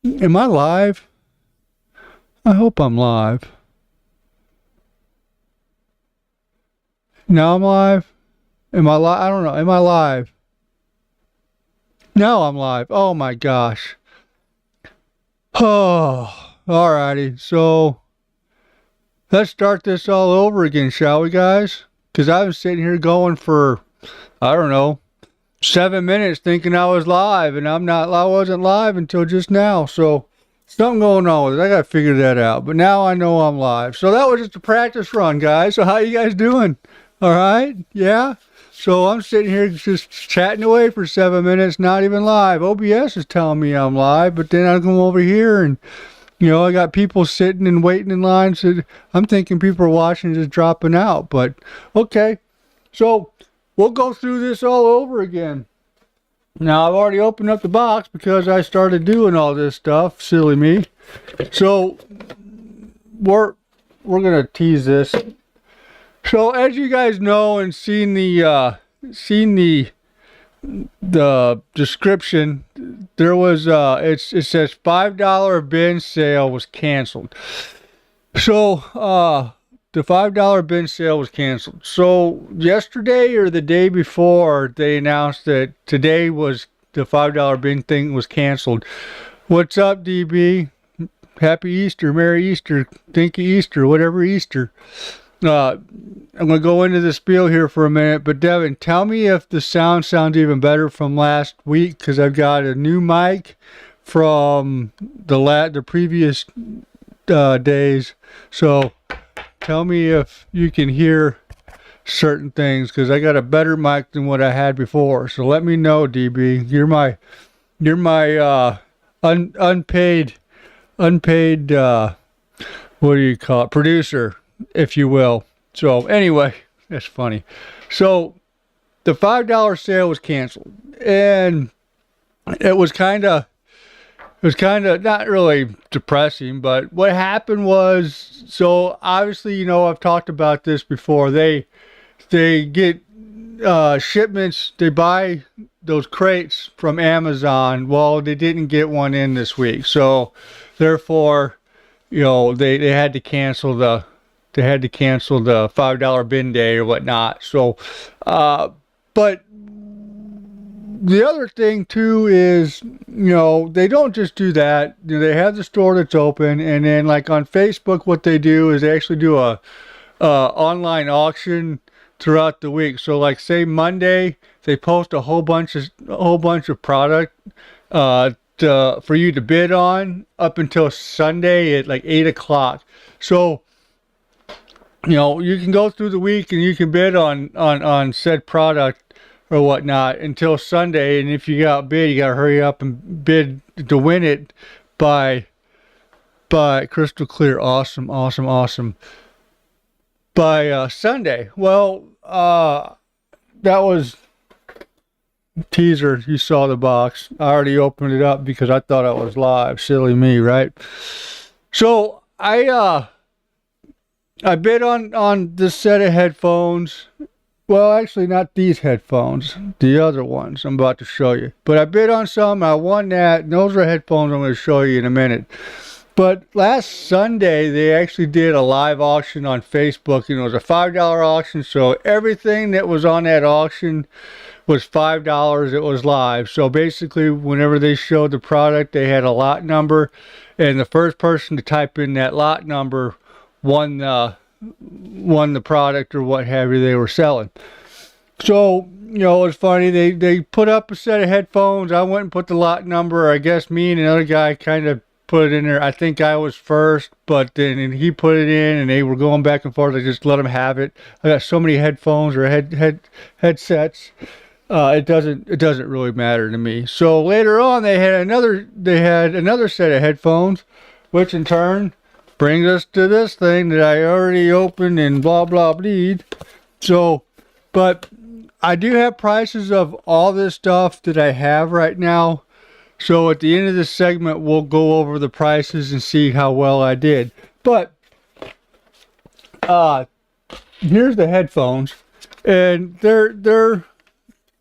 Am I live? I hope I'm live. Now I'm live? Am I live? I don't know. Am I live? Now I'm live. Oh my gosh. Oh, alrighty. So let's start this all over again, shall we, guys? Because I was sitting here going for, I don't know, 7 minutes thinking I was live, and I wasn't live until just now. So something going on with it. I got to figure that out. But now I know I'm live. So that was just a practice run, guys. So how you guys doing? All right? Yeah? So I'm sitting here just chatting away for 7 minutes, not even live. OBS is telling me I'm live, but then I come over here and, I got people sitting and waiting in line. So I'm thinking people are watching just dropping out. But okay. So we'll go through this all over again. Now, I've already opened up the box because I started doing all this stuff. Silly me. So we're gonna tease this. So as you guys know and seen the description, there was it says $5 bin sale was canceled. So the $5 bin sale was canceled. So yesterday or the day before, they announced that today was the $5 bin thing was canceled. What's up, DB? Happy Easter, Merry Easter, Thinky Easter, whatever Easter. I'm gonna go into the spiel here for a minute, but Devin, tell me if the sound sounds even better from last week, because I've got a new mic from the previous days. So tell me if you can hear certain things, because I got a better mic than what I had before. So let me know, DB. You're my unpaid what do you call it, producer, if you will. So anyway, that's funny. So the $5 sale was canceled, and it was kind of not really depressing, but what happened was, so obviously, I've talked about this before. They get shipments, they buy those crates from Amazon. Well, they didn't get one in this week. So therefore, they had to cancel the $5 bin day or whatnot. So, but the other thing too is, they don't just do that. They have the store that's open, and then like on Facebook, what they do is they actually do a online auction throughout the week. So like say Monday, they post a whole bunch of product for you to bid on up until Sunday at like 8 o'clock. So you can go through the week and you can bid on said product or whatnot until Sunday, and if you got outbid, you gotta hurry up and bid to win it by crystal clear. Awesome. By Sunday. Well, that was teaser. You saw the box. I already opened it up because I thought I was live. Silly me, right? So I bid on this set of headphones. Well, actually not these headphones, the other ones I'm about to show you. But I bid on some, I won that, and those are headphones I'm going to show you in a minute. But last Sunday, they actually did a live auction on Facebook, and it was a $5 auction, so everything that was on that auction was $5. It was live. So basically, whenever they showed the product, they had a lot number, and the first person to type in that lot number won the product or what have you they were selling. So, it was funny. They put up a set of headphones. I went and put the lot number. I guess me and another guy kind of put it in there. I think I was first, but then he put it in, and they were going back and forth. I just let him have it. I got so many headphones or headsets. It doesn't really matter to me. So later on, they had another set of headphones, which in turn brings us to this thing that I already opened and blah blah blah. So, but I do have prices of all this stuff that I have right now. So at the end of this segment, we'll go over the prices and see how well I did. But here's the headphones, and they're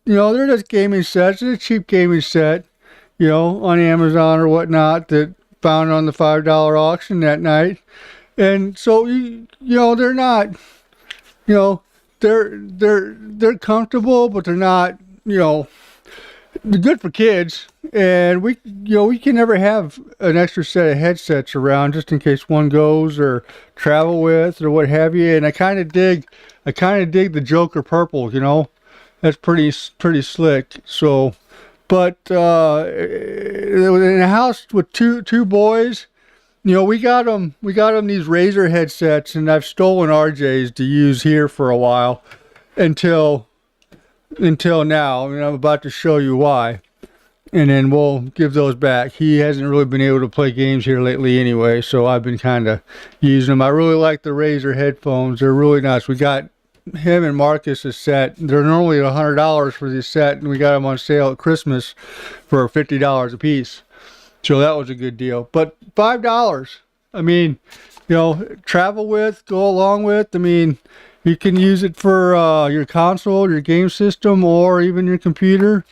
just gaming sets. It's a cheap gaming set. you know, on Amazon or whatnot that found on the $5 auction that night. And so, you know, they're not, you know, they're comfortable, but they're not, you know, they're good for kids. And we, you know, we can never have an extra set of headsets around just in case one goes or travel with or what have you. And I kind of dig the Joker purple, you know, that's pretty slick. So, but in a house with two boys, you know, we got them these Razer headsets, and I've stolen RJ's to use here for a while until now. I mean, I'm about to show you why, and then we'll give those back. He hasn't really been able to play games here lately anyway, so I've been kind of using them. I really like the Razer headphones. They're really nice. We got him and Marcus a set. They're normally $100 for this set, and we got them on sale at Christmas for $50 a piece. So that was a good deal. But $5, I mean, you know, travel with, go along with. I mean, you can use it for your console, your game system, or even your computer.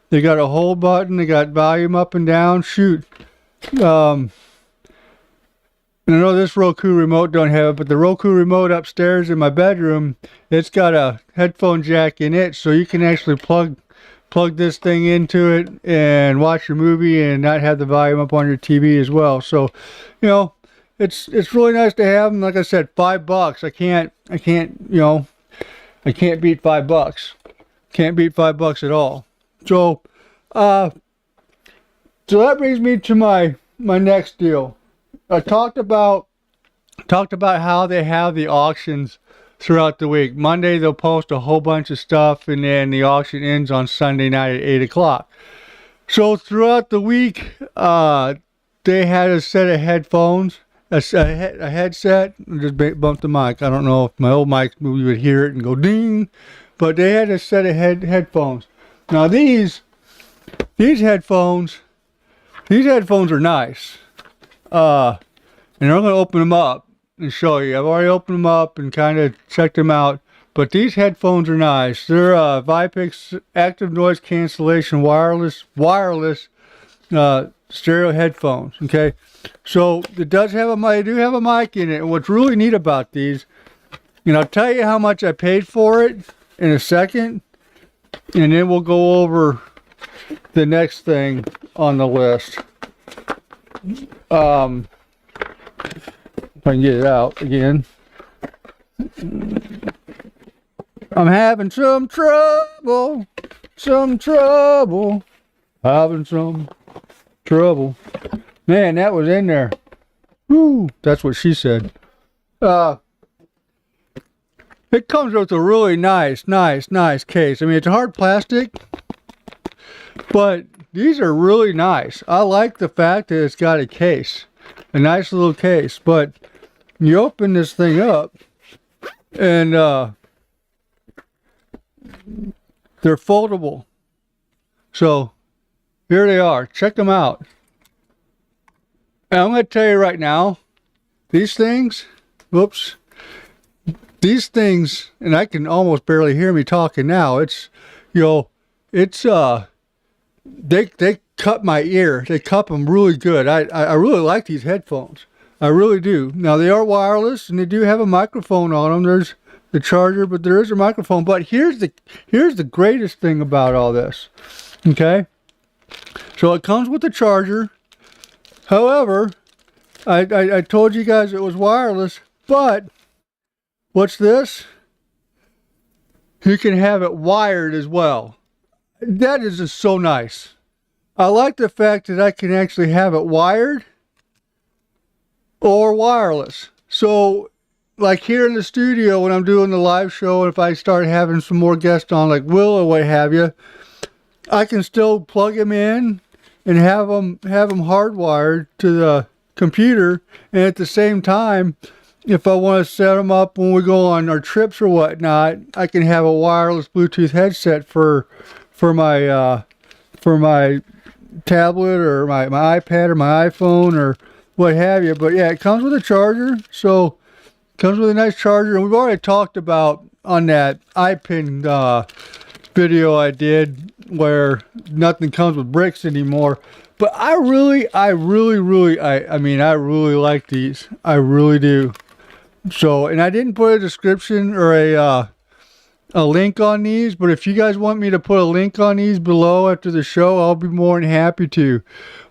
They got a hold button. They got volume up and down. Shoot. And I know this Roku remote don't have it, but the Roku remote upstairs in my bedroom, it's got a headphone jack in it, so you can actually plug this thing into it and watch your movie and not have the volume up on your TV as well. So, you know, it's really nice to have them. Like I said, $5. I can't, you know, I can't beat $5. Can't beat $5 at all. So, so that brings me to my next deal. I talked about how they have the auctions throughout the week. Monday they'll post a whole bunch of stuff, and then the auction ends on Sunday night at 8 o'clock. So throughout the week, they had a set of headphones, a headset. I just bumped the mic. I don't know if my old mic, you would hear it and go ding, but they had a set of headphones. Now these headphones are nice. And I'm going to open them up and show you. I've already opened them up and kind of checked them out, but these headphones are nice. They're Vipix active noise cancellation wireless stereo headphones. Okay, so it does have they do have a mic in it. And what's really neat about these, and I'll tell you how much I paid for it in a second, and then we'll go over the next thing on the list. If I can get it out again. I'm having some trouble. Having some trouble. Man, that was in there. Woo, that's what she said. It comes with a really nice case. I mean, it's hard plastic, but these are really nice. I like the fact that it's got a case. A nice little case, but you open this thing up and they're foldable. So here they are. Check them out. And I'm going to tell you right now, these things, and I can almost barely hear me talking now. It's, you know, it's they cut my ear. They cut them really good. I really like these headphones. I really do. Now they are wireless and they do have a microphone on them. There's the charger, but there is a microphone. But here's the greatest thing about all this. Okay, so it comes with a charger. However, I told you guys it was wireless, but what's this? You can have it wired as well. That is just so nice. I like the fact that I can actually have it wired or wireless. So, like here in the studio when I'm doing the live show, and if I start having some more guests on, like Will or what have you, I can still plug them in and have them hardwired to the computer. And at the same time, if I want to set them up when we go on our trips or whatnot, I can have a wireless Bluetooth headset for my tablet or my iPad or my iPhone or what have you. But yeah, it comes with a charger, so it comes with a nice charger. And we've already talked about on that iPin video I did where nothing comes with bricks anymore. But I mean, I really like these. I really do. So, and I didn't put a description or a link on these, but if you guys want me to put a link on these below after the show, I'll be more than happy to.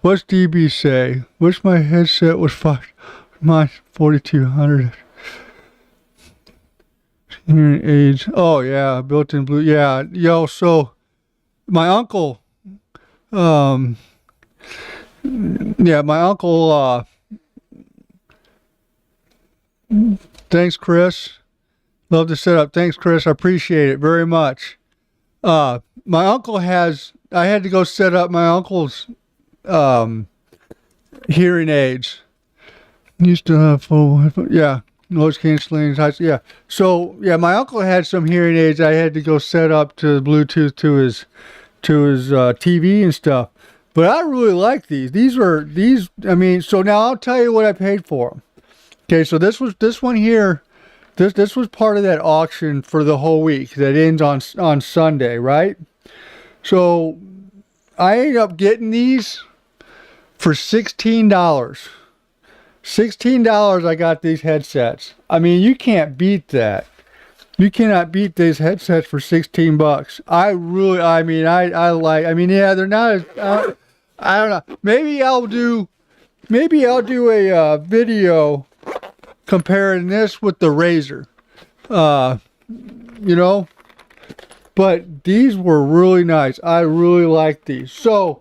What's DB say? Wish my headset was mine 4200. Hearing aids. Oh yeah, built-in blue. Yeah, yo. So my uncle, yeah, my uncle. Thanks, Chris. Love the setup. Thanks, Chris. I appreciate it very much. My uncle has. I had to go set up my uncle's hearing aids. Used to have full. Yeah. Noise canceling, yeah. So yeah, my uncle had some hearing aids. I had to go set up to Bluetooth to his TV and stuff. But I really like these. These. I mean, so now I'll tell you what I paid for them. Okay, so this one here. This was part of that auction for the whole week that ends on Sunday, right? So I ended up getting these for $16. $16 I got these headsets. I mean, you can't beat that. You cannot beat these headsets for $16. I mean, yeah, they're not as, I don't know. Maybe I'll do a video comparing this with the Razer. You know, but these were really nice. I really like these. So,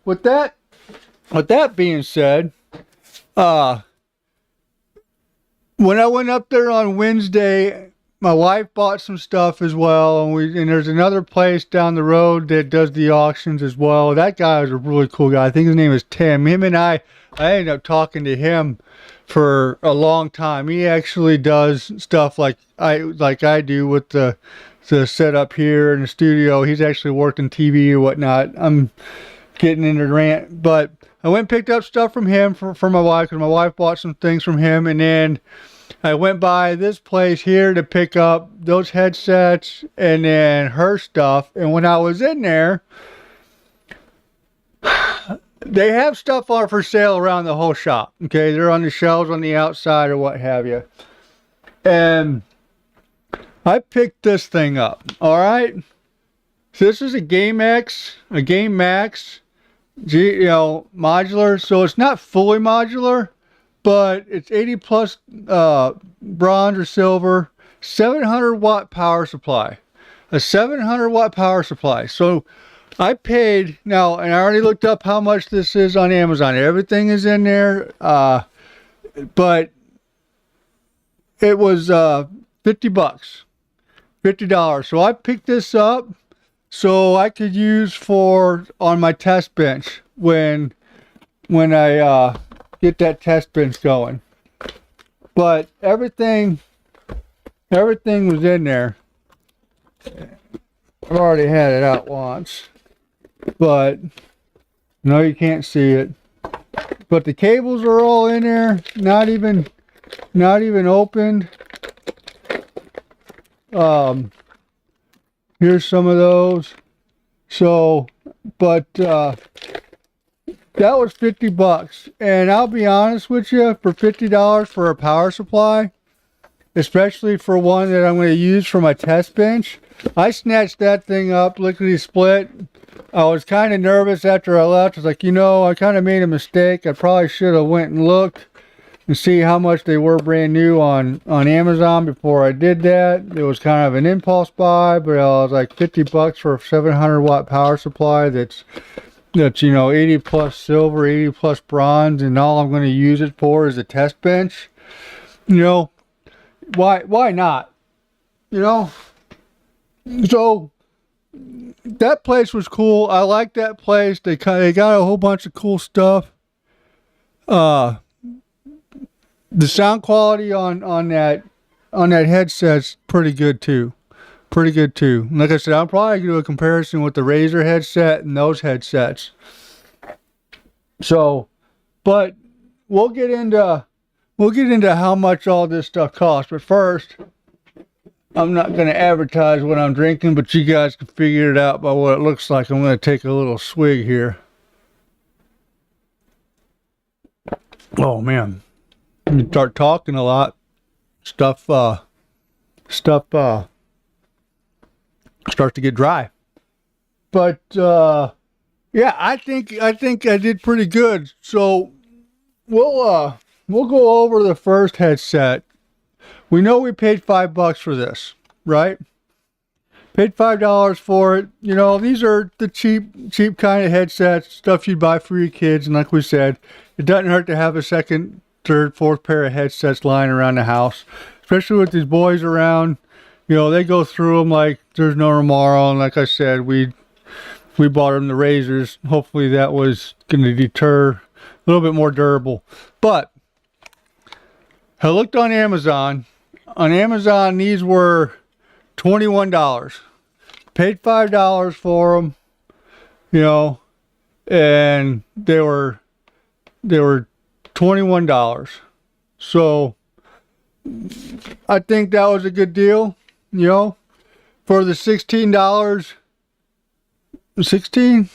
with that being said, when I went up there on Wednesday, my wife bought some stuff as well, and there's another place down the road that does the auctions as well. That guy is a really cool guy. I think his name is Tim. Him and I ended up talking to him for a long time. He actually does stuff like I do with the setup here in the studio. He's actually worked in TV or whatnot. I'm getting into the rant, but I went and picked up stuff from him for my wife, because my wife bought some things from him, and then I went by this place here to pick up those headsets and then her stuff. And when I was in there, they have stuff on for sale around the whole shop. Okay, they're on the shelves on the outside or what have you. And I picked this thing up. All right, so this is a Game Max modular. So it's not fully modular, but it's 80 plus bronze or silver, 700 watt power supply, a 700 watt power supply. So I paid now, and I already looked up how much this is on Amazon. Everything is in there, but it was $50. So I picked this up so I could use on my test bench when I get that test bench going. But everything was in there. I've already had it out once, but no, you can't see it. But the cables are all in there, not even opened. Here's some of those. So, but that was $50, and I'll be honest with you, for $50 for a power supply, especially for one that I'm going to use for my test bench, I snatched that thing up lickety split. I was kind of nervous after I left. I was like, I kind of made a mistake. I probably should have went and looked and see how much they were brand new on Amazon before I did that. It was kind of an impulse buy, but I was like $50 for a 700 watt power supply that's 80 plus silver, 80 plus bronze, and all I'm going to use it for is a test bench. Why not? So that place was cool. I like that place. They got a whole bunch of cool stuff. The sound quality on that headset's pretty good too. Like I said, I'll probably do a comparison with the Razer headset and those headsets. So, but we'll get into how much all this stuff costs. But first, I'm not going to advertise what I'm drinking, but you guys can figure it out by what it looks like. I'm going to take a little swig here. Oh man, you start talking a lot, stuff starts to get dry. But yeah, I think I did pretty good. So we'll go over the first headset. We know we paid $5 for this, right? Paid $5 for it. You know, these are the cheap kind of headsets, stuff you'd buy for your kids. And like we said, it doesn't hurt to have a second, third, fourth pair of headsets lying around the house, especially with these boys around. You know, they go through them like there's no tomorrow. And like I said, we bought them the razors. Hopefully that was going to deter, a little bit more durable. But I looked on Amazon. On Amazon, these were $21. Paid $5 for them, you know, and they were $21. So I think that was a good deal, you know, for the $16. 16?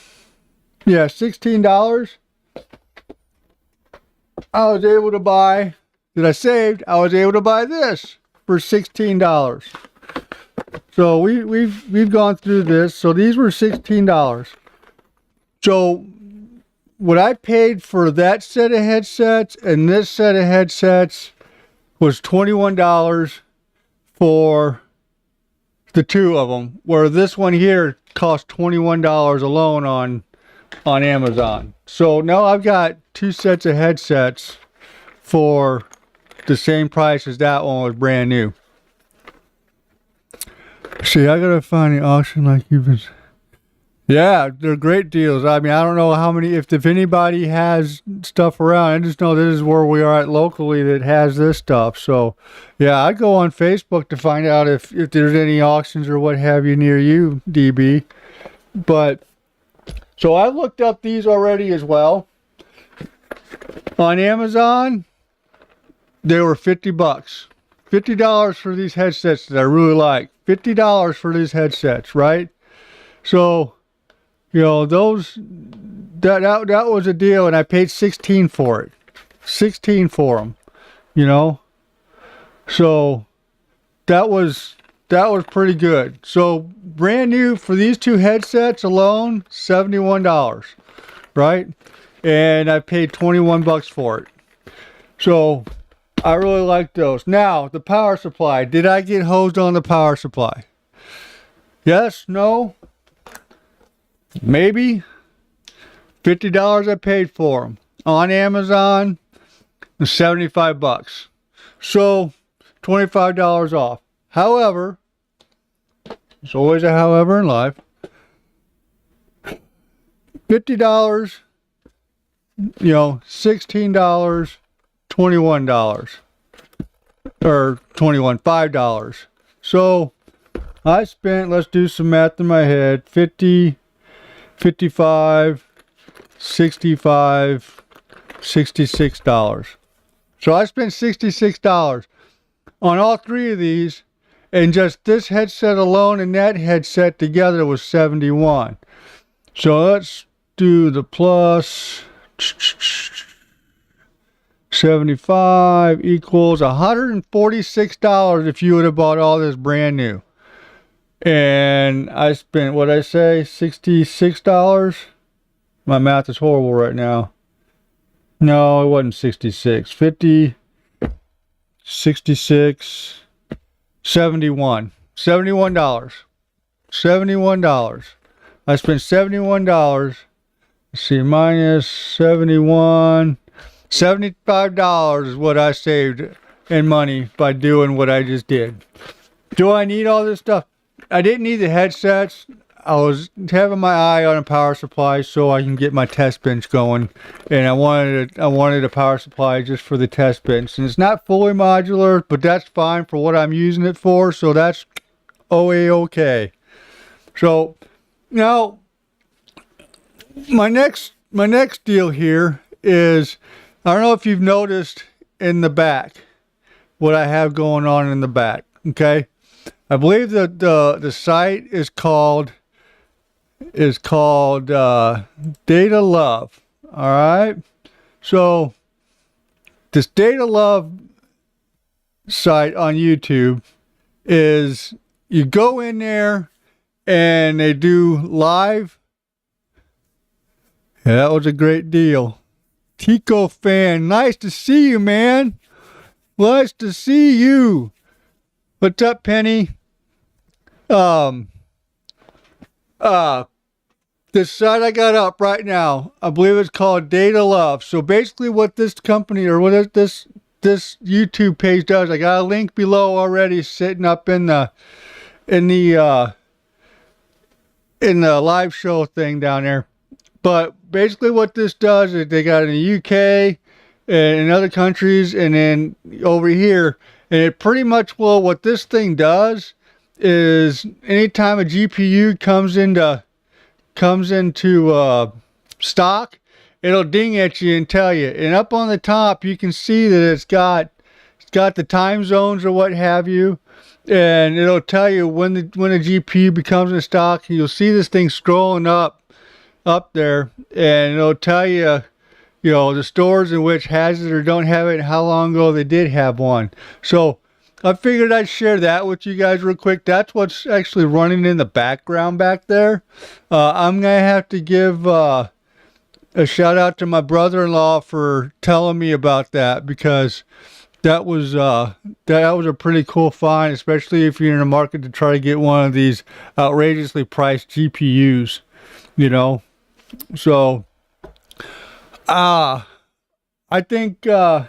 Yeah, $16. I was able to buy, that I saved, I was able to buy this for $16. So we've gone through this. So these were $16. So what I paid for that set of headsets and this set of headsets was $21 for the two of them, where this one here cost $21 alone on Amazon. So now I've got two sets of headsets for the same price as that one was brand new. See, I gotta find the auction like you've been. Yeah, they're great deals. I mean, I don't know how many, if anybody has stuff around. I just know this is where we are at locally that has this stuff. So, yeah, I'd go on Facebook to find out if there's any auctions or what have you near you, DB. But, so I looked up these already as well. On Amazon, they were $50. $50 for these headsets that I really like. $50 for these headsets, right? So, you know, those that was a deal, and I paid $16 for it. $16 for them, you know. So that was pretty good. So brand new for these two headsets alone, $71, right? And I paid $21 for it. So I really like those. Now, the power supply. Did I get hosed on the power supply? Yes? No? Maybe. $50 I paid for them. On Amazon, $75. So, $25 off. However, there's always a however in life. $50, you know, $16, $21. Or $5. So, I spent, let's do some math in my head, 50, 55, 65, $66. So I spent $66 on all three of these, and just this headset alone and that headset together was $71. So let's do the plus. 75 equals $146 if you would have bought all this brand new. And I spent, what'd I say, $66? My math is horrible right now. No, it wasn't 66. 50, 66, 71. $71. $71. I spent $71. Let's see, minus 71. $75 is what I saved in money by doing what I just did. Do I need all this stuff? I didn't need the headsets. I was having my eye on a power supply so I can get my test bench going, and I wanted a power supply just for the test bench. And it's not fully modular, but that's fine for what I'm using it for. So that's okay. So now my next deal here is, I don't know if you've noticed in the back what I have going on in the back. Okay, I believe that the site is called DataLove. All right. So this DataLove site on YouTube is, you go in there and they do live. Yeah, that was a great deal. Tico fan, nice to see you, man. Nice to see you. What's up, Penny? This site I got up right now, I believe it's called DataLove. So basically what this company, or what this YouTube page does, I got a link below already sitting up in the live show thing down there. But basically what this does is they got it in the UK and in other countries and then over here. And it pretty much, well, what this thing does is anytime a GPU comes into stock, it'll ding at you and tell you. And up on the top, you can see that it's got the time zones or what have you. And it'll tell you when a GPU becomes in stock. You'll see this thing scrolling up there, and it'll tell you, the stores in which has it or don't have it, and how long ago they did have one. So I figured I'd share that with you guys real quick. That's what's actually running in the background back there. I'm gonna have to give a shout out to my brother-in-law for telling me about that, because that was a pretty cool find, especially if you're in the market to try to get one of these outrageously priced GPUs, So, I think that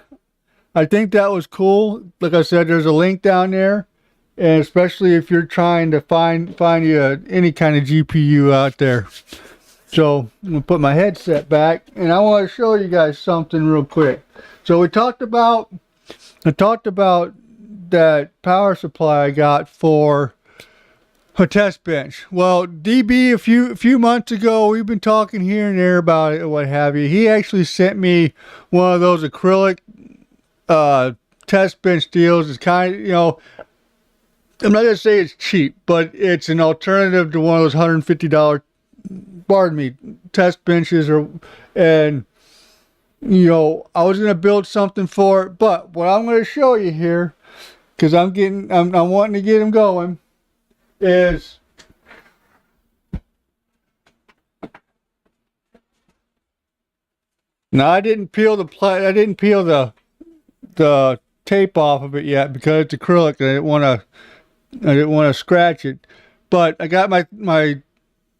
was cool. Like I said, there's a link down there, and especially if you're trying to find you any kind of GPU out there. So I'm gonna put my headset back, and I want to show you guys something real quick. So I talked about that power supply I got for a test bench. Well, DB, a few months ago, we've been talking here and there about it or what have you. He actually sent me one of those acrylic test bench deals. It's kind of, I'm not gonna say it's cheap, but it's an alternative to one of those $150, test benches. And I was gonna build something for it, but what I'm gonna show you here, because I'm wanting to get him going, is now I didn't peel the tape off of it yet because it's acrylic and I didn't want to scratch it. But I got my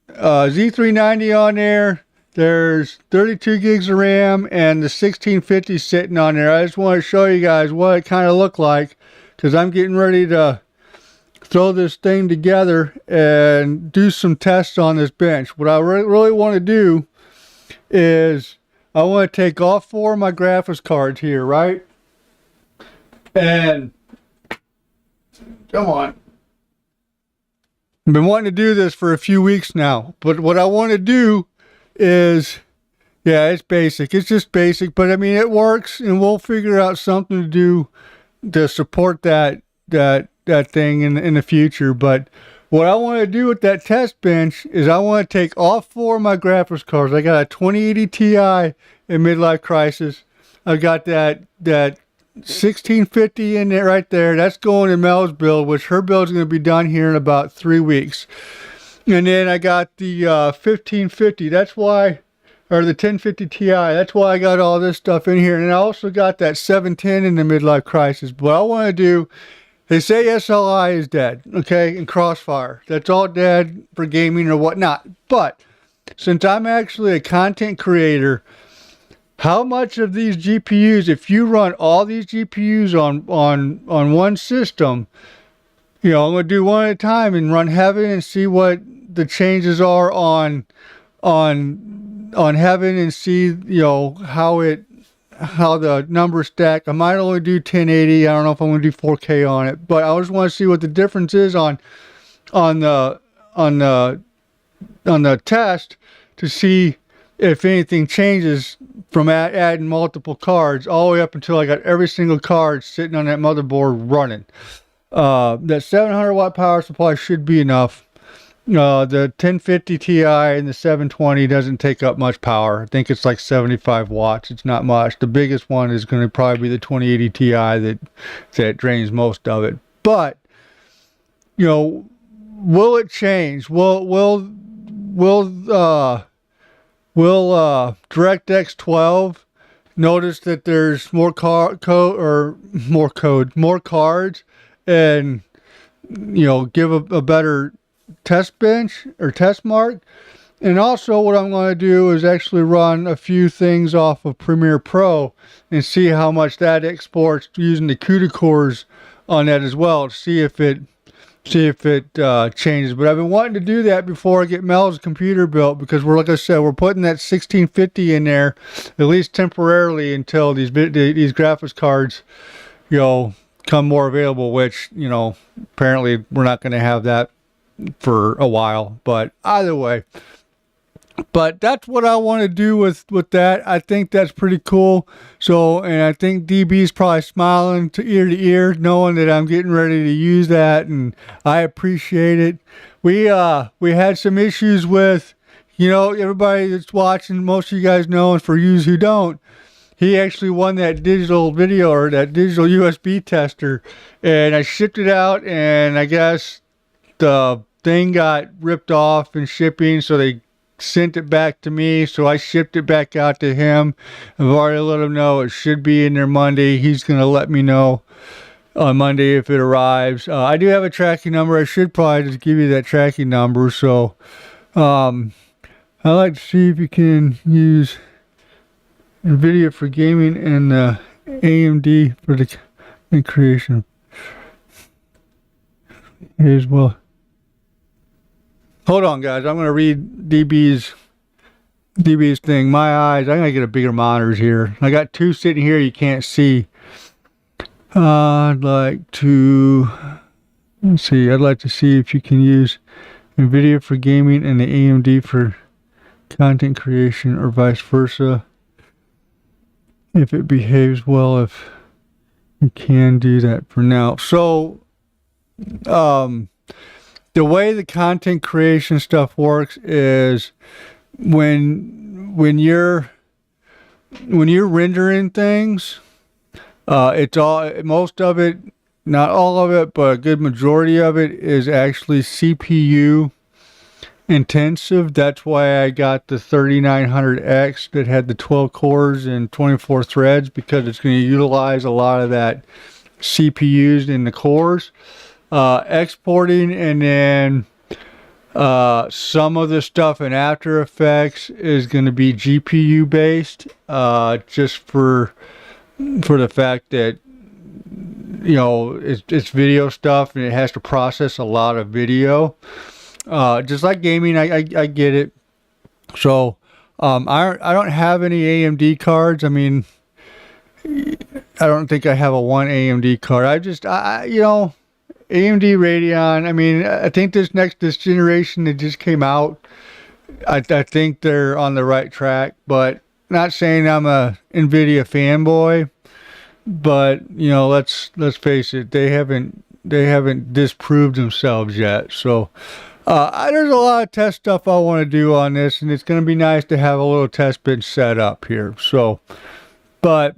Z390 on there. There's 32 gigs of RAM and the 1650 sitting on there. I just want to show you guys what it kind of looked like, because I'm getting ready to throw this thing together and do some tests on this bench. What I really want to do is I want to take all 4 of my graphics cards here, right? And come on. I've been wanting to do this for a few weeks now, but what I want to do is, yeah, it's basic. It's just basic, but I mean, it works, and we'll figure out something to do to support that thing in the future. But what I want to do with that test bench is I want to take all 4 of my graphics cards. I got a 2080 Ti in midlife crisis. I got that 1650 in there right there. That's going in Mel's build, which her build is going to be done here in about 3 weeks. And then I got the 1550. That's why, or the 1050 Ti. That's why I got all this stuff in here. And I also got that 710 in the midlife crisis. But what I want to do, they say SLI is dead, okay, and Crossfire. That's all dead for gaming or whatnot. But since I'm actually a content creator, how much of these GPUs, if you run all these GPUs on one system, I'm going to do one at a time and run Heaven and see what the changes are on Heaven, and see, how the numbers stack. I might only do 1080. I don't know if I'm going to do 4K on it, but I just want to see what the difference is on the test, to see if anything changes from adding multiple cards all the way up until I got every single card sitting on that motherboard running. that 700 watt power supply should be enough. The 1050 Ti and the 720 doesn't take up much power. I think it's like 75 watts. It's not much. The biggest one is going to probably be the 2080 Ti that drains most of it. But you know, will it change? Will DirectX 12 notice that there's more cards, and you know, give a better test bench or test mark? And also what I'm going to do is actually run a few things off of Premiere Pro and see how much that exports using the CUDA cores on that as well, to see if it changes. But I've been wanting to do that before I get Mel's computer built, because we're, like I said, we're putting that 1650 in there at least temporarily until these graphics cards, you know, come more available, which, you know, apparently we're not going to have that for a while. But either way, but that's what I want to do with that. I think that's pretty cool. So, and I think DB's probably smiling to ear, knowing that I'm getting ready to use that, and I appreciate it. We had some issues with, you know, everybody that's watching, most of you guys know, and for you who don't, he actually won that digital video, or that digital USB tester, and I shipped it out, and I guess the thing got ripped off in shipping, so they sent it back to me, so I shipped it back out to him. I've already let him know it should be in there Monday. He's going to let me know on Monday if it arrives. I do have a tracking number. I should probably just give you that tracking number. So I'd like to see if you can use NVIDIA for gaming and AMD for the creation as well. Hold on, guys. I'm going to read DB's thing. My eyes, I'm going to get a bigger monitors here. I got two sitting here you can't see. I'd like to see if you can use NVIDIA for gaming and the AMD for content creation, or vice versa. If it behaves well, if you can do that for now. So, the way the content creation stuff works is when you're rendering things, it's most of it, not all of it, but a good majority of it is actually CPU intensive. That's why I got the 3900X that had the 12 cores and 24 threads, because it's going to utilize a lot of that CPUs in the cores. Exporting, and then some of the stuff in After Effects is going to be GPU based, just for the fact that, you know, it's video stuff and it has to process a lot of video. Just like gaming, I get it. So I don't have any AMD cards. I mean, I don't think I have a one AMD card. I you know, AMD Radeon, I mean, I think this generation that just came out, I think they're on the right track. But not saying I'm a NVIDIA fanboy, but, you know, let's face it, they haven't disproved themselves yet. So there's a lot of test stuff I want to do on this, and it's going to be nice to have a little test bench set up here. So, but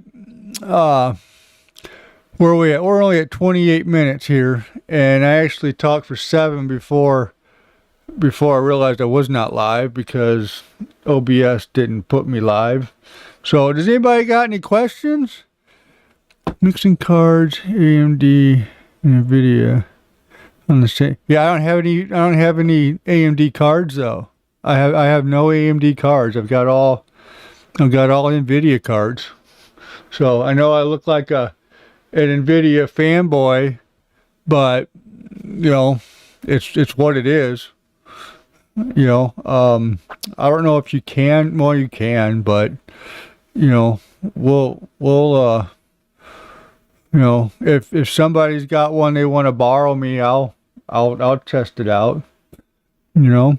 where are we at? We're only at 28 minutes here, and I actually talked for 7 before I realized I was not live, because OBS didn't put me live. So does anybody got any questions? Mixing cards, AMD, NVIDIA on the same. Yeah, I don't have any AMD cards though. I have no AMD cards. I've got all NVIDIA cards. So I know I look like an NVIDIA fanboy, but, you know, it's what it is. You know, I don't know if you can. Well, you can, but, you know, we'll you know, if somebody's got one they want to borrow me, I'll test it out. You know,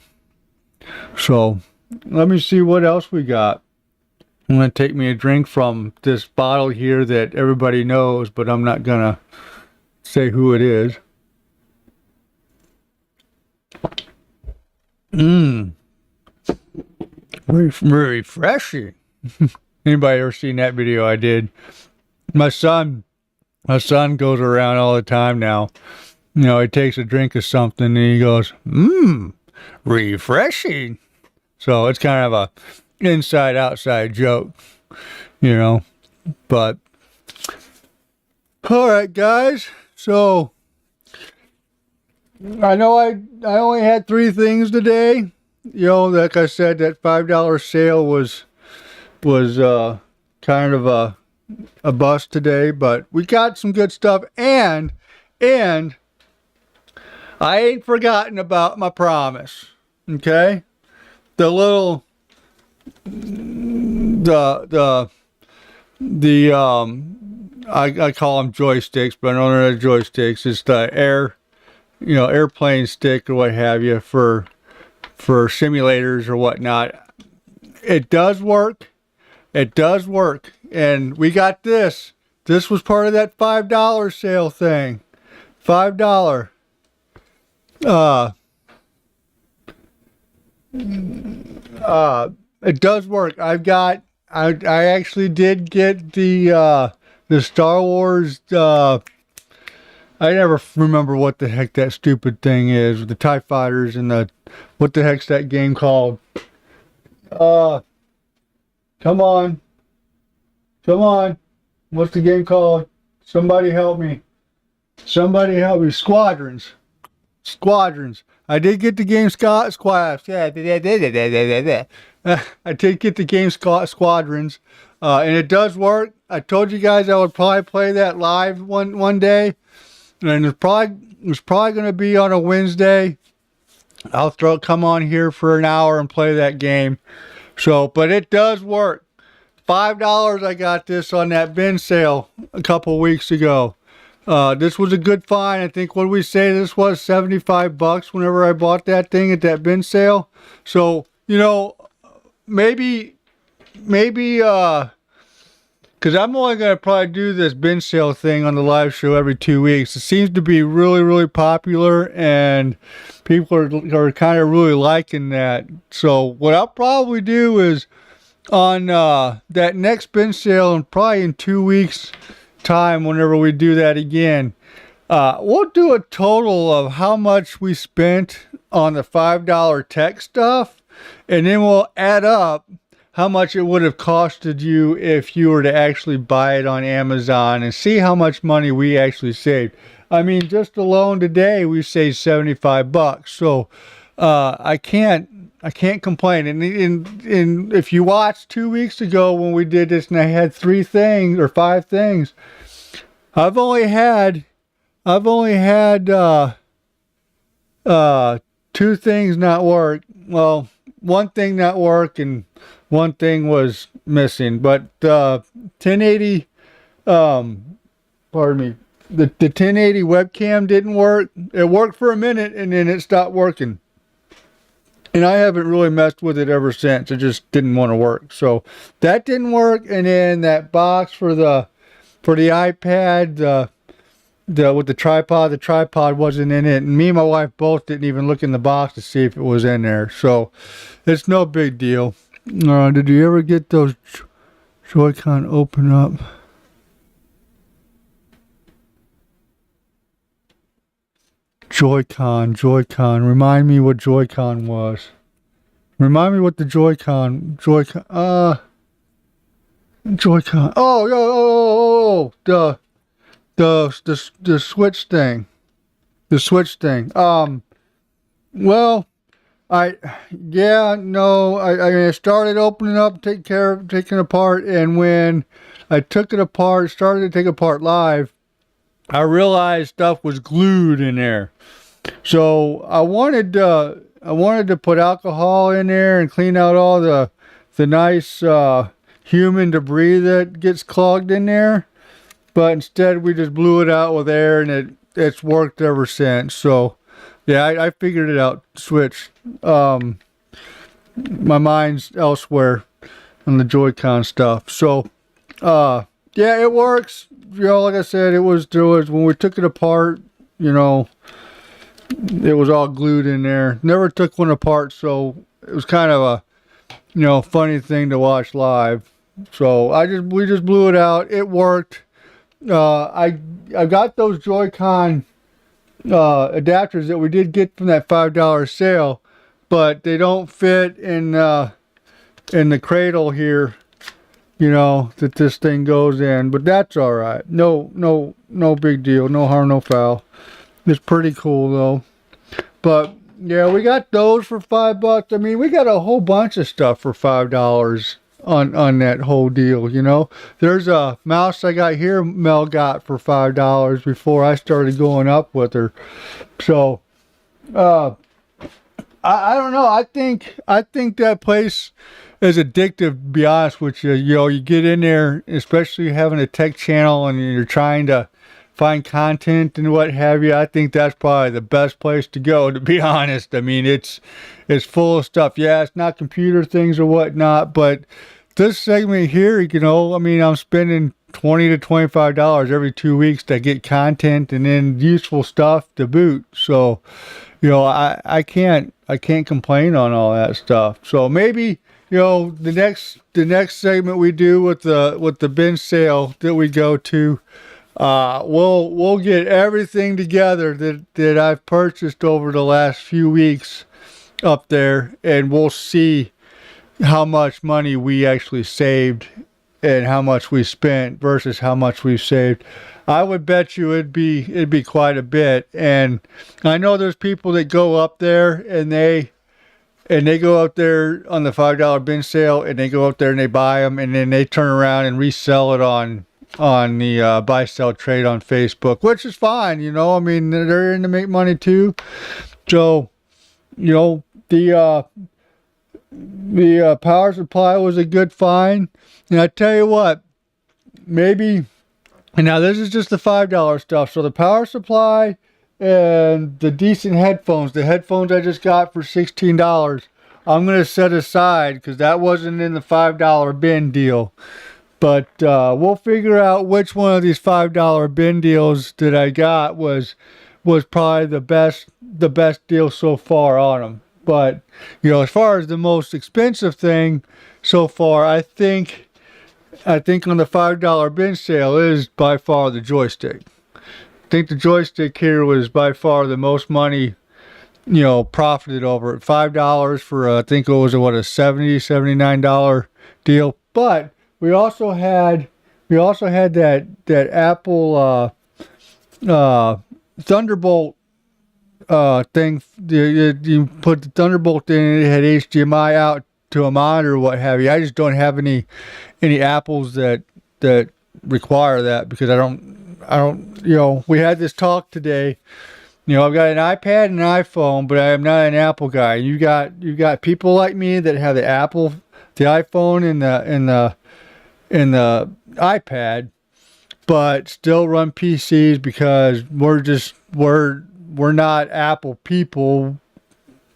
so let me see what else we got. I'm going to take me a drink from this bottle here that everybody knows, but I'm not going to say who it is. Mmm. Refreshing. Anybody ever seen that video I did? My son goes around all the time now. You know, he takes a drink of something and he goes, mmm, refreshing. So it's kind of a inside outside joke, you know. But all right, guys. So I know I only had 3 things today. You know, like I said, that $5 sale was kind of a bust today, but we got some good stuff, and I ain't forgotten about my promise. Okay, the little I call them joysticks, but I don't know they're joysticks. It's the airplane stick or what have you for simulators or whatnot. It does work. It does work. And we got this. This was part of that $5 sale thing. $5. It does work. I actually did get the Star Wars, I never remember what the heck that stupid thing is, the TIE Fighters and what the heck's that game called? Come on. Come on. What's the game called? Somebody help me. Somebody help me. Squadrons. I did get the game Squadrons. I did get the game Squadrons. And it does work. I told you guys I would probably play that live one day. And it's probably going to be on a Wednesday. I'll come on here for an hour and play that game. So, but it does work. $5 I got this on that bin sale a couple weeks ago. This was a good find. I think, what did we say this was? $75 whenever I bought that thing at that bin sale. So, you know, maybe because I'm only going to probably do this bin sale thing on the live show every 2 weeks. It seems to be really, really popular, and people are kind of really liking that. So what I'll probably do is on that next bin sale, and probably in 2 weeks time, whenever we do that again, we'll do a total of how much we spent on the $5 tech stuff, and then we'll add up how much it would have costed you if you were to actually buy it on Amazon, and see how much money we actually saved. I mean, just alone today we saved $75. So I can't complain. And if you watched 2 weeks ago when we did this and I had 3 things or 5 things, I've only had 2 things not work. Well, 1 thing not work and 1 thing was missing. But 1080, pardon me, the 1080 webcam didn't work. It worked for a minute and then it stopped working. And I haven't really messed with it ever since. It just didn't want to work. So that didn't work. And then that box for the iPad, with the tripod wasn't in it. And me and my wife both didn't even look in the box to see if it was in there. So it's no big deal. Did you ever get those Joy-Con open up? Joy-Con. Remind me what Joy-Con was. Remind me what the Joy-Con. Joy-Con. Oh, the Switch thing. The Switch thing. Well, I started opening up, taking it apart, and when I took it apart, started to take it apart live, I realized stuff was glued in there. So I wanted to put alcohol in there and clean out all the nice human debris that gets clogged in there. But instead we just blew it out with air, and it's worked ever since. So yeah, I figured it out. Switch. My mind's elsewhere on the Joy-Con stuff. So yeah, it works. You know, like I said, it was when we took it apart, you know, It was all glued in there. Never took one apart, so it was kind of a, funny thing to watch live. So we just blew it out. It worked. I got those Joy-Con adapters that we did get from that $5 sale, but they don't fit in the cradle here, that this thing goes in. But that's all right. No big deal. No harm, no foul. It's pretty cool though. But yeah, we got those for $5. I mean, we got a whole bunch of stuff for $5 on that whole deal. There's a mouse I got here Mel got for $5 before I started going up with her. So I don't know. I think that place is addictive, to be honest with you. You get in there, especially having a tech channel and you're trying to find content and what have you. I think that's probably the best place to go, to be honest. I mean, it's full of stuff. Yeah, it's not computer things or whatnot, but this segment here, I'm spending $20 to $25 every 2 weeks to get content and then useful stuff to boot. So, I can't complain on all that stuff. So maybe, the next segment we do with the bin sale that we go to, we'll get everything together that I've purchased over the last few weeks up there, and we'll see how much money we actually saved and how much we spent versus how much we've saved. I would bet you it'd be quite a bit. And I know there's people that go up there and they go up there on the $5 bin sale, and they go up there and they buy them, and then they turn around and resell it on the buy sell trade on Facebook, which is fine. I mean, they're in to make money too. So the power supply was a good find. And I tell you what, maybe, and now this is just the $5 stuff. So the power supply and the decent headphones, the headphones I just got for $16, I'm going to set aside because that wasn't in the $5 bin deal. But we'll figure out which one of these $5 bin deals that I got was probably the best deal so far on them. But as far as the most expensive thing so far, I think on the $5 bin sale is by far the joystick. I think the joystick here was by far the most money, profited over it. $5 for I think it was a $79 deal. But we also had that Apple Thunderbolt thing. You put the Thunderbolt in, and it had HDMI out to a monitor or what have you. I just don't have any Apples that require that because I don't. We had this talk today. I've got an iPad and an iPhone, but I am not an Apple guy. You got people like me that have the iPhone and the iPad, but still run PCs because we're not Apple people,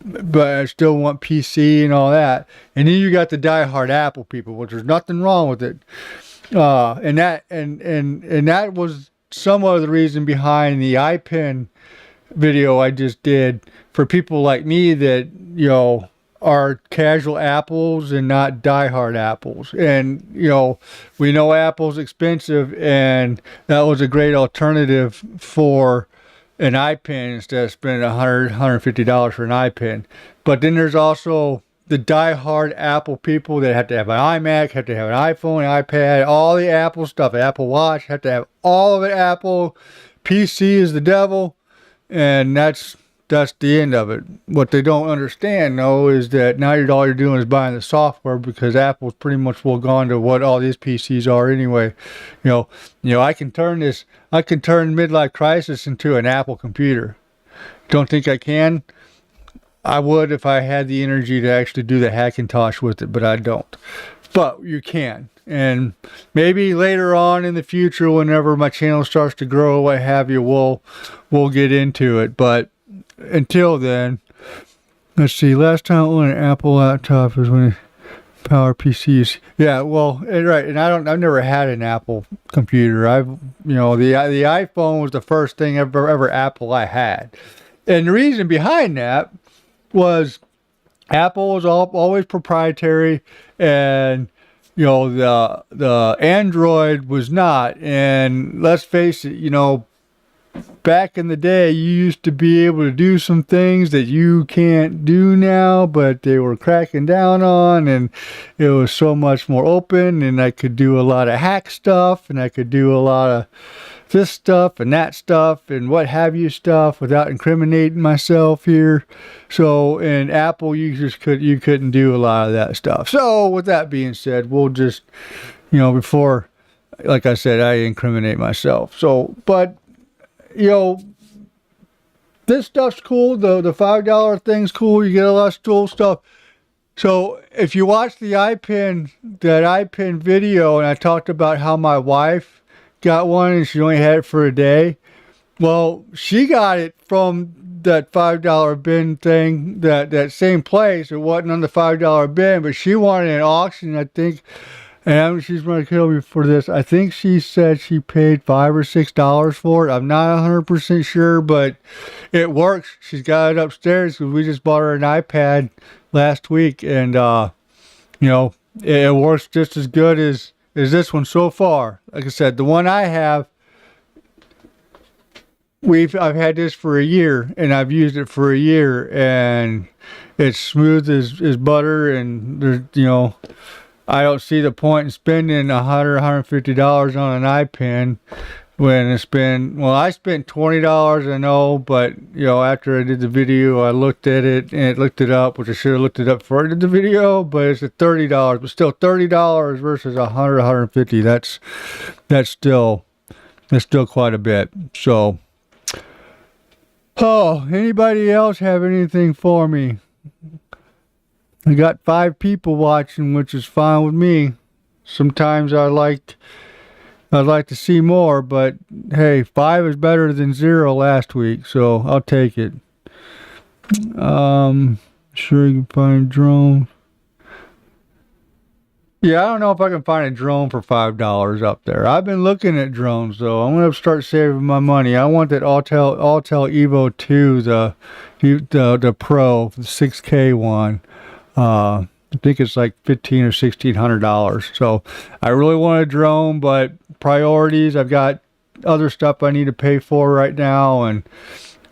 but I still want PC and all that. And then you got the diehard Apple people, which there's nothing wrong with it. And that was somewhat of the reason behind the iPen video I just did for people like me that are casual Apples and not diehard Apples. And we know Apple's expensive, and that was a great alternative for an iPen instead of spending $150 for an iPen. But then there's also the diehard Apple people that have to have an iMac, have to have an iPhone, an iPad, all the Apple stuff, Apple Watch, have to have all of it Apple. PC is the devil, and that's the end of it. What they don't understand, though, is that now all you're doing is buying the software, because Apple's pretty much well gone to what all these PCs are anyway. I can turn Midlife Crisis into an Apple computer. Don't think I can? I would if I had the energy to actually do the Hackintosh with it, but I don't. But you can. And maybe later on in the future, whenever my channel starts to grow, what have you, we'll get into it. But until then, let's see. Last time I owned an Apple laptop is when Power PCs. Yeah, well, right. And I've never had an Apple computer. The iPhone was the first thing ever Apple I had. And the reason behind that was Apple was always proprietary, and the Android was not. And let's face it, back in the day, you used to be able to do some things that you can't do now, but they were cracking down on, and it was so much more open, and I could do a lot of hack stuff, and I could do a lot of this stuff and that stuff and what have you stuff without incriminating myself here. So in Apple, you couldn't do a lot of that stuff. So with that being said, we'll just, before, like I said, I incriminate myself. So, but this stuff's cool. The $5 thing's cool. You get a lot of cool stuff. So if you watch that iPin video, and I talked about how my wife got one and she only had it for a day. Well, she got it from that $5 bin thing, that same place. It wasn't on the $5 bin, but she wanted an auction, I think. And she's going to kill me for this. I think she said she paid $5 or $6 for it. I'm not 100% sure, but it works. She's got it upstairs because we just bought her an iPad last week, and it works just as good as this one so far. Like I said, the one I have, I've had this for a year, and I've used it for a year, and it's smooth as butter, and there's I don't see the point in spending $150 on an iPen when I spent $20, I know, but after I did the video, I looked at it and looked it up, which I should have looked it up before I did the video, but it's at $30, but still $30 versus $150. That's still quite a bit. So, anybody else have anything for me? I got 5 people watching, which is fine with me. Sometimes I'd like to see more, but hey, 5 is better than 0 last week, so I'll take it. Sure you can find a drone. Yeah, I don't know if I can find a drone for $5 up there. I've been looking at drones, though. I'm gonna start saving my money. I want that Autel Evo 2, the Pro, the 6K one. I think it's like $1,500 or $1,600. So I really want a drone, but priorities, I've got other stuff I need to pay for right now, and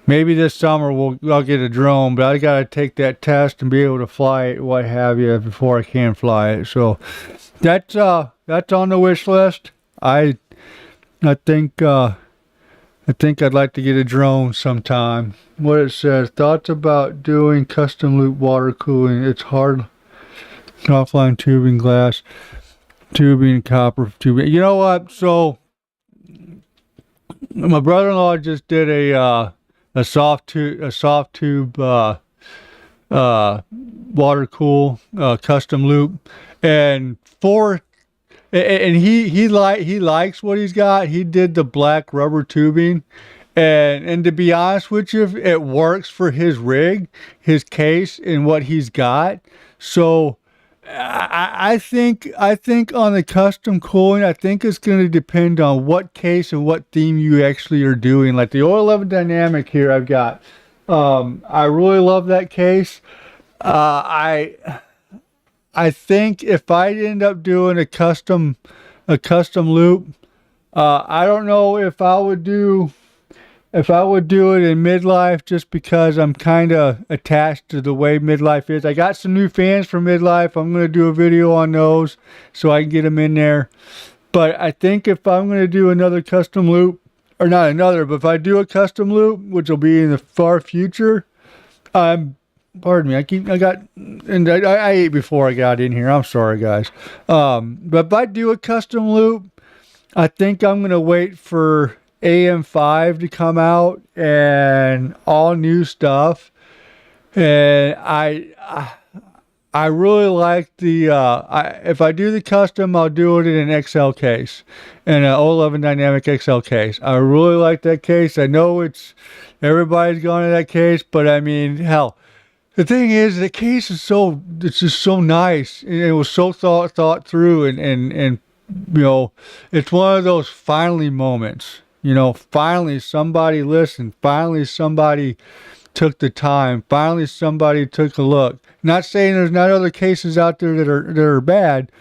maybe this summer I'll get a drone, but I gotta take that test and be able to fly it, what have you, before I can fly it. So that's on the wish list. I think I'd like to get a drone sometime. What it says, thoughts about doing custom loop water cooling. It's hard. Offline tubing, glass tubing, copper tubing. You know what? So my brother-in-law just did a soft tube water cool custom loop, and he likes what he's got. He did the black rubber tubing, and to be honest with you, it works for his rig, his case, and what he's got. So I think on the custom cooling, I think it's going to depend on what case and what theme you actually are doing. Like the 011 Dynamic here I've got. I really love that case. I think if I end up doing a custom loop, I don't know if I would do it in midlife, just because I'm kind of attached to the way midlife is. I got some new fans for midlife. I'm going to do a video on those so I can get them in there. But I think if I'm going to do another custom loop, or not another, but if I do a custom loop, which will be in the far future, pardon me, I ate before I got in here. I'm sorry, guys. But if I do a custom loop, I think I'm going to wait for AM5 to come out and all new stuff. And I really like if I do the custom, I'll do it in an XL case, in an 011 Dynamic XL case. I really like that case. I know everybody's going to that case, but I mean, hell, the thing is, the case is it's just so nice, and it was so thought through, and it's one of those finally moments. Finally somebody listened. Finally somebody took the time. Finally, somebody took a look. Not saying there's not other cases out there that are bad,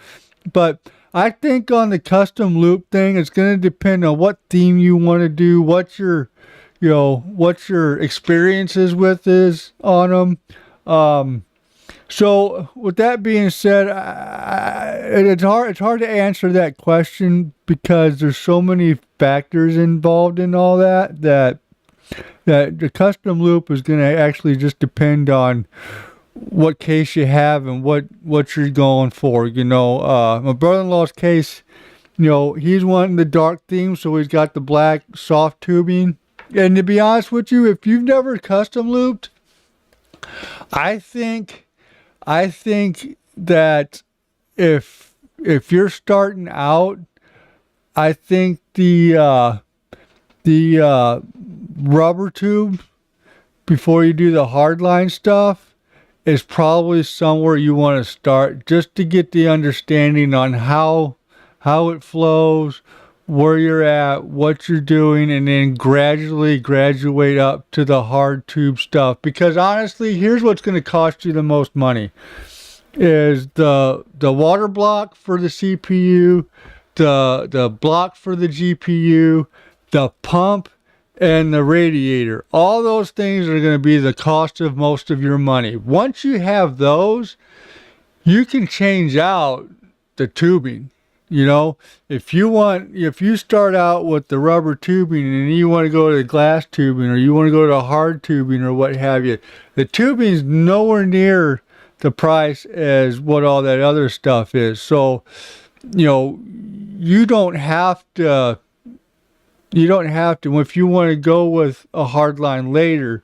but I think on the custom loop thing, it's going to depend on what theme you want to do, what your experiences with is on them. So with that being said, it's hard to answer that question because there's so many factors involved in all that the custom loop is going to actually just depend on what case you have and what you're going for. My brother-in-law's case, he's wanting the dark theme, so he's got the black soft tubing. And to be honest with you, if you've never custom looped, I think that if you're starting out, I think the rubber tube before you do the hardline stuff is probably somewhere you want to start, just to get the understanding on how it flows, where you're at, what you're doing, and then gradually graduate up to the hard tube stuff. Because honestly, here's what's going to cost you the most money is the water block for the CPU, the block for the GPU, the pump, and the radiator. All those things are going to be the cost of most of your money. Once you have those, you can change out the tubing. If you start out with the rubber tubing and you want to go to the glass tubing, or you want to go to hard tubing or what have you, the tubing's nowhere near the price as what all that other stuff is. So, you don't have to, if you want to go with a hard line later,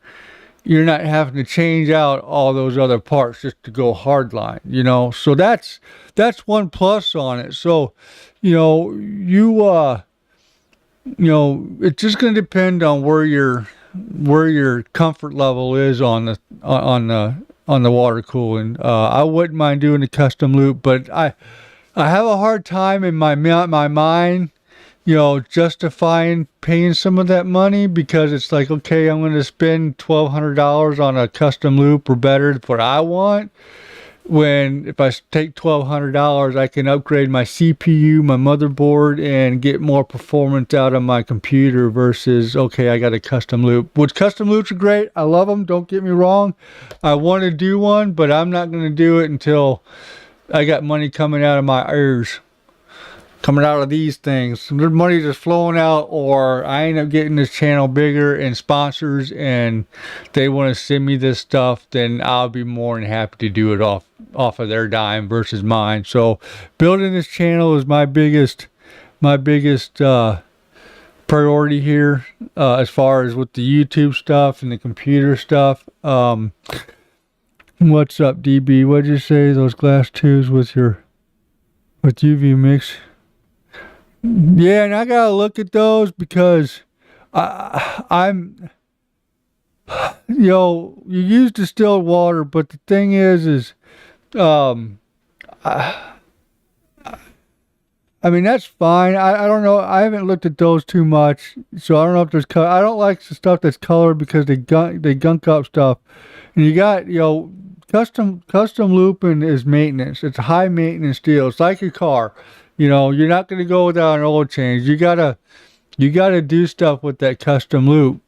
you're not having to change out all those other parts just to go hard line, so that's one plus on it. So, it's just going to depend on where your comfort level is on the water cooling. I wouldn't mind doing a custom loop, but I have a hard time in my mind, justifying paying some of that money, because it's like, okay, I'm going to spend $1,200 on a custom loop or better what I want. When if I take $1,200, I can upgrade my CPU, my motherboard, and get more performance out of my computer versus, okay, I got a custom loop. Which custom loops are great. I love them. Don't get me wrong. I want to do one, but I'm not going to do it until I got money coming out of my ears. Coming out of these things. There's money just flowing out, or I end up getting this channel bigger and sponsors and they want to send me this stuff, then I'll be more than happy to do it off of their dime versus mine. So building this channel is my biggest priority here, as far as with the YouTube stuff and the computer stuff. What's up, DB? What'd you say? Those glass tubes with UV mix? Yeah, and I gotta look at those because I'm you use distilled water, but the thing is I mean, that's fine. I don't know. I haven't looked at those too much, so I don't know if there's color. I don't like the stuff that's colored because they gunk up stuff. And you got, custom looping is maintenance. It's a high maintenance deal. It's like your car. You're not going to go without an oil change. You gotta do stuff with that custom loop,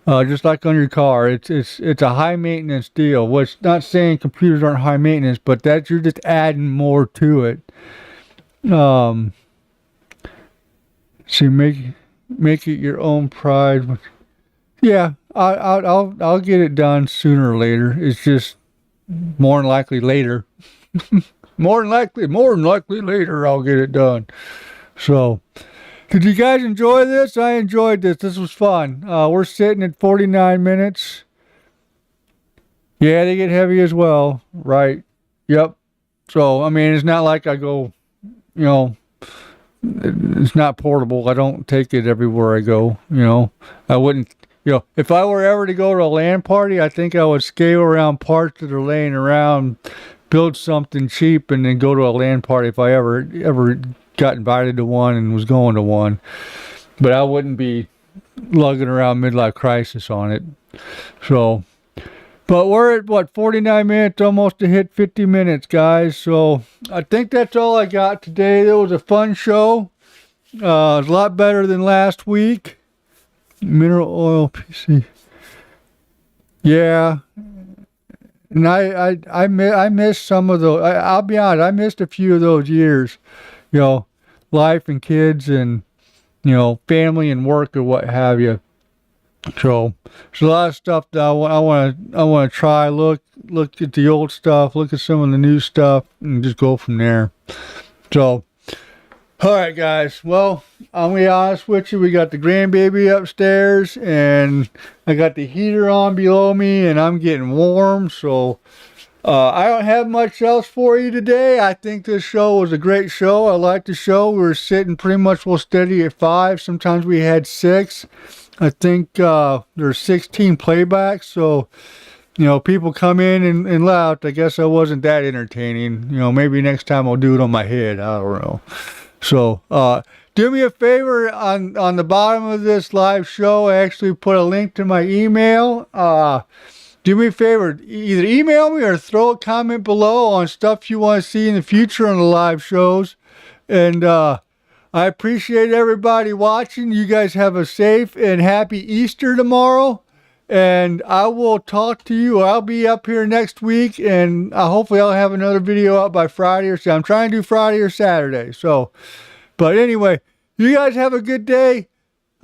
just like on your car. It's a high maintenance deal. Which, not saying computers aren't high maintenance, but that you're just adding more to it. So make it your own pride. Yeah, I'll get it done sooner or later. It's just more than likely later. More than likely later I'll get it done. So, did you guys enjoy this? I enjoyed this. This was fun. We're sitting at 49 minutes. Yeah, they get heavy as well. Right. Yep. So, I mean, it's not like I go, it's not portable. I don't take it everywhere I go. I wouldn't, if I were ever to go to a LAN party, I think I would scale around parts that are laying around, build something cheap, and then go to a LAN party if I ever got invited to one and was going to one. But I wouldn't be lugging around midlife crisis on it. So But we're at, what, 49 minutes, almost to hit 50 minutes, guys. So I think that's all I got today. It was a fun show. It was a lot better than last week. Mineral oil, PC. Yeah. And I missed some of those. I'll be honest, I missed a few of those years. You know, life and kids and, you know, family and work or what have you. So there's a lot of stuff that I want to try. Look at the old stuff. Look at some of the new stuff, and just go from there. So, all right, guys. Well, I'm gonna be honest with you. We got the grandbaby upstairs, and I got the heater on below me, and I'm getting warm. So I don't have much else for you today. I think this show was a great show. I liked the show. We were sitting pretty much real steady at 5. Sometimes we had 6. I think there's 16 playbacks, so, you know, people come in and left. I guess I wasn't that entertaining. You know, maybe next time I'll do it on my head. I don't know. So, do me a favor, on the bottom of this live show, I actually put a link to my email. Do me a favor, either email me or throw a comment below on stuff you want to see in the future on the live shows. And, I appreciate everybody watching. You guys have a safe and happy Easter tomorrow. And I will talk to you. I'll be up here next week. And hopefully I'll have another video out by Friday or Saturday. I'm trying to do Friday or Saturday. So, but anyway, you guys have a good day.